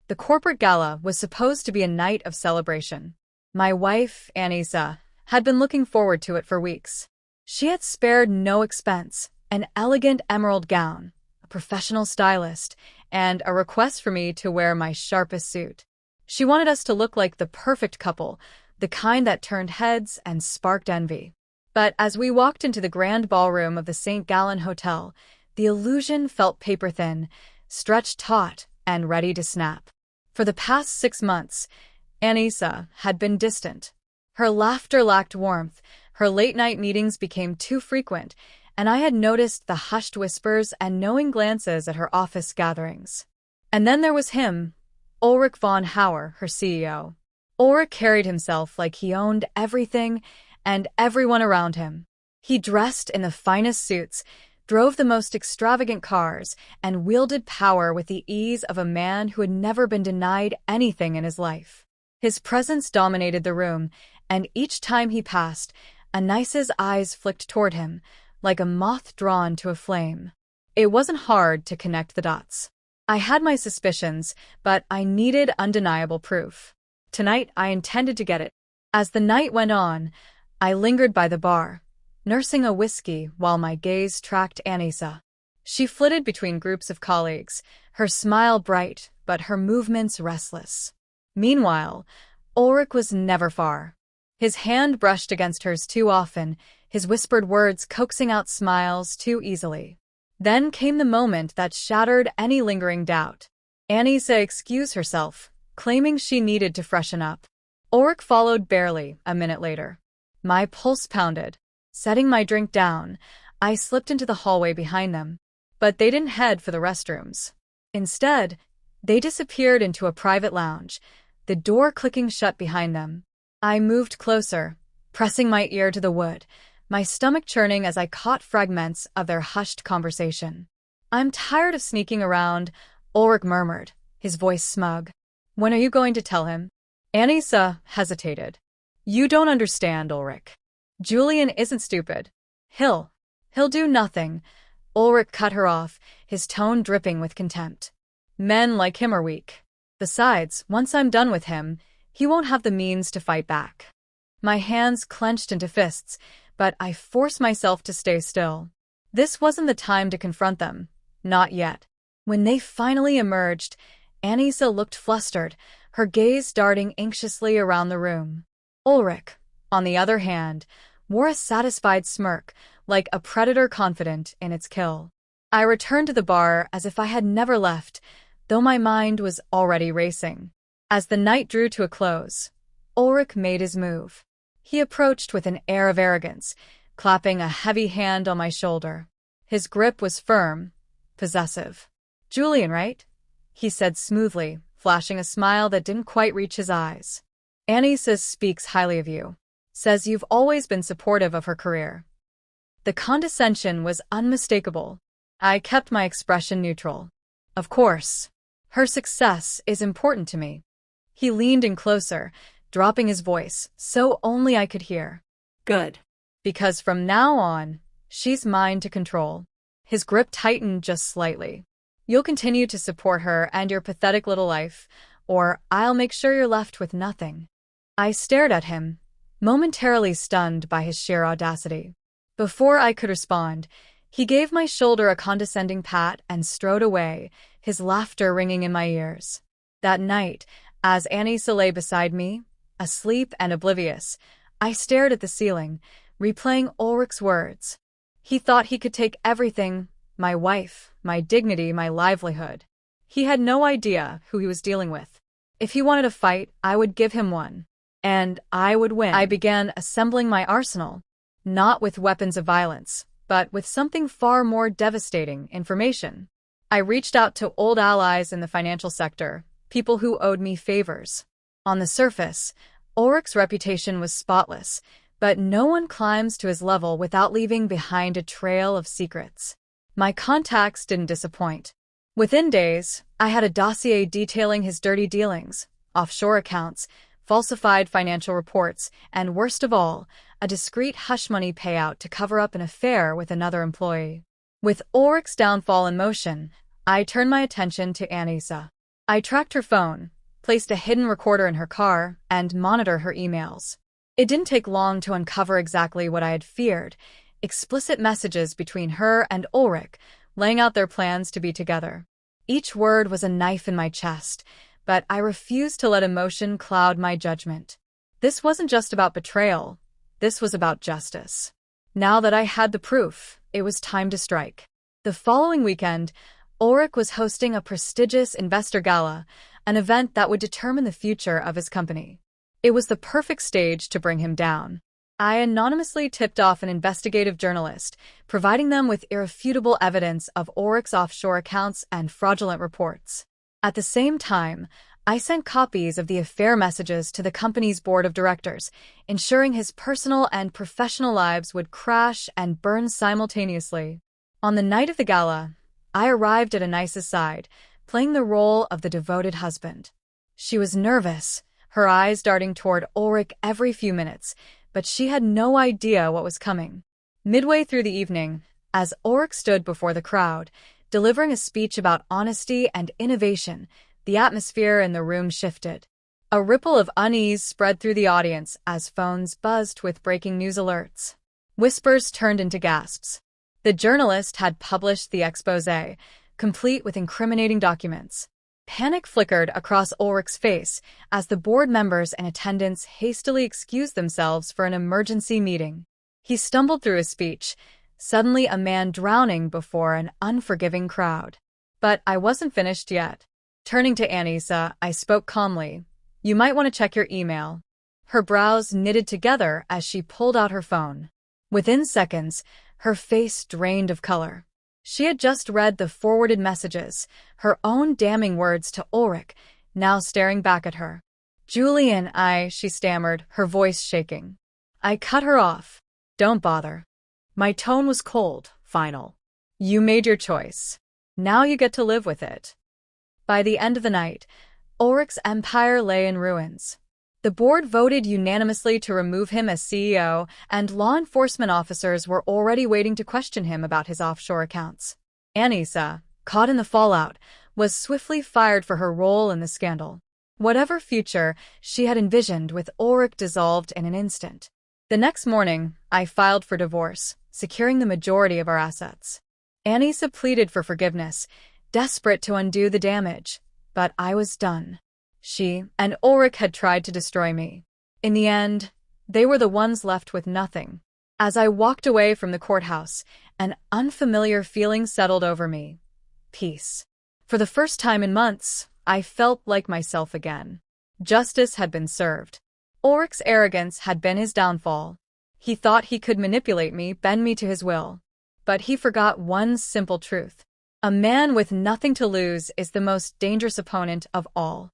The corporate gala was supposed to be a night of celebration. My wife, Anissa, had been looking forward to it for weeks. She had spared no expense, an elegant emerald gown, a professional stylist, and a request for me to wear my sharpest suit. She wanted us to look like the perfect couple, the kind that turned heads and sparked envy. But as we walked into the grand ballroom of the St. Gallen Hotel, the illusion felt paper-thin, stretched taut, and ready to snap. For the past 6 months, Anissa had been distant. Her laughter lacked warmth, her late-night meetings became too frequent, and I had noticed the hushed whispers and knowing glances at her office gatherings. And then there was him, Ulrich von Hauer, her CEO. Ulrich carried himself like he owned everything and everyone around him. He dressed in the finest suits, drove the most extravagant cars, and wielded power with the ease of a man who had never been denied anything in his life. His presence dominated the room, and each time he passed, Anissa's eyes flicked toward him, like a moth drawn to a flame. It wasn't hard to connect the dots. I had my suspicions, but I needed undeniable proof. Tonight, I intended to get it. As the night went on, I lingered by the bar, nursing a whiskey while my gaze tracked Anissa. She flitted between groups of colleagues, her smile bright, but her movements restless. Meanwhile, Ulrich was never far. His hand brushed against hers too often, his whispered words coaxing out smiles too easily. Then came the moment that shattered any lingering doubt. Anissa excused herself, claiming she needed to freshen up. Ulrich followed barely a minute later. My pulse pounded. Setting my drink down, I slipped into the hallway behind them. But they didn't head for the restrooms. Instead, they disappeared into a private lounge, the door clicking shut behind them. I moved closer, pressing my ear to the wood, my stomach churning as I caught fragments of their hushed conversation. "I'm tired of sneaking around," Ulrich murmured, his voice smug. "When are you going to tell him?" Anissa hesitated. "You don't understand, Ulrich. Julian isn't stupid. He'll do nothing." Ulrich cut her off, his tone dripping with contempt. "Men like him are weak. Besides, once I'm done with him, he won't have the means to fight back." My hands clenched into fists, but I forced myself to stay still. This wasn't the time to confront them. Not yet. When they finally emerged, Anissa looked flustered, her gaze darting anxiously around the room. Ulrich, on the other hand, wore a satisfied smirk, like a predator confident in its kill. I returned to the bar as if I had never left, though my mind was already racing. As the night drew to a close, Ulrich made his move. He approached with an air of arrogance, clapping a heavy hand on my shoulder. His grip was firm, possessive. "Julian, right?" he said smoothly, flashing a smile that didn't quite reach his eyes. "Anissa speaks highly of you. Says you've always been supportive of her career." The condescension was unmistakable. I kept my expression neutral. "Of course. Her success is important to me." He leaned in closer, dropping his voice, so only I could hear. "Good. Because from now on, she's mine to control." His grip tightened just slightly. "You'll continue to support her and your pathetic little life, or I'll make sure you're left with nothing." I stared at him, momentarily stunned by his sheer audacity. Before I could respond, he gave my shoulder a condescending pat and strode away, his laughter ringing in my ears. That night, as Anissa lay beside me, asleep and oblivious, I stared at the ceiling, replaying Ulrich's words. He thought he could take everything, my wife, my dignity, my livelihood. He had no idea who he was dealing with. If he wanted a fight, I would give him one. And I would win. I began assembling my arsenal, not with weapons of violence, but with something far more devastating: information. I reached out to old allies in the financial sector, people who owed me favors. On the surface, Ulrich's reputation was spotless, but no one climbs to his level without leaving behind a trail of secrets. My contacts didn't disappoint. Within days, I had a dossier detailing his dirty dealings, offshore accounts, falsified financial reports, and worst of all, a discreet hush-money payout to cover up an affair with another employee. With Ulrich's downfall in motion, I turned my attention to Anissa. I tracked her phone, placed a hidden recorder in her car, and monitored her emails. It didn't take long to uncover exactly what I had feared: explicit messages between her and Ulrich, laying out their plans to be together. Each word was a knife in my chest, but I refused to let emotion cloud my judgment. This wasn't just about betrayal. This was about justice. Now that I had the proof, it was time to strike. The following weekend, Ulrich was hosting a prestigious investor gala, an event that would determine the future of his company. It was the perfect stage to bring him down. I anonymously tipped off an investigative journalist, providing them with irrefutable evidence of Ulrich's offshore accounts and fraudulent reports. At the same time, I sent copies of the affair messages to the company's board of directors, ensuring his personal and professional lives would crash and burn simultaneously. On the night of the gala, I arrived at Anisa's side, playing the role of the devoted husband. She was nervous, her eyes darting toward Ulrich every few minutes, but she had no idea what was coming. Midway through the evening, as Ulrich stood before the crowd, delivering a speech about honesty and innovation, the atmosphere in the room shifted. A ripple of unease spread through the audience as phones buzzed with breaking news alerts. Whispers turned into gasps. The journalist had published the exposé, complete with incriminating documents. Panic flickered across Ulrich's face as the board members in attendance hastily excused themselves for an emergency meeting. He stumbled through his speech, suddenly a man drowning before an unforgiving crowd. But I wasn't finished yet. Turning to Anissa, I spoke calmly. "You might want to check your email." Her brows knitted together as she pulled out her phone. Within seconds, her face drained of color. She had just read the forwarded messages, her own damning words to Ulrich, now staring back at her. "Julian, she stammered, her voice shaking. I cut her off. "Don't bother." My tone was cold, final. "You made your choice. Now you get to live with it." By the end of the night, Ulrich's empire lay in ruins. The board voted unanimously to remove him as CEO, and law enforcement officers were already waiting to question him about his offshore accounts. Anissa, caught in the fallout, was swiftly fired for her role in the scandal. Whatever future she had envisioned with Ulrich dissolved in an instant. The next morning, I filed for divorce, securing the majority of our assets. Anissa pleaded for forgiveness, desperate to undo the damage, but I was done. She and Ulrich had tried to destroy me. In the end, they were the ones left with nothing. As I walked away from the courthouse, an unfamiliar feeling settled over me. Peace. For the first time in months, I felt like myself again. Justice had been served. Ulrich's arrogance had been his downfall. He thought he could manipulate me, bend me to his will. But he forgot one simple truth. A man with nothing to lose is the most dangerous opponent of all.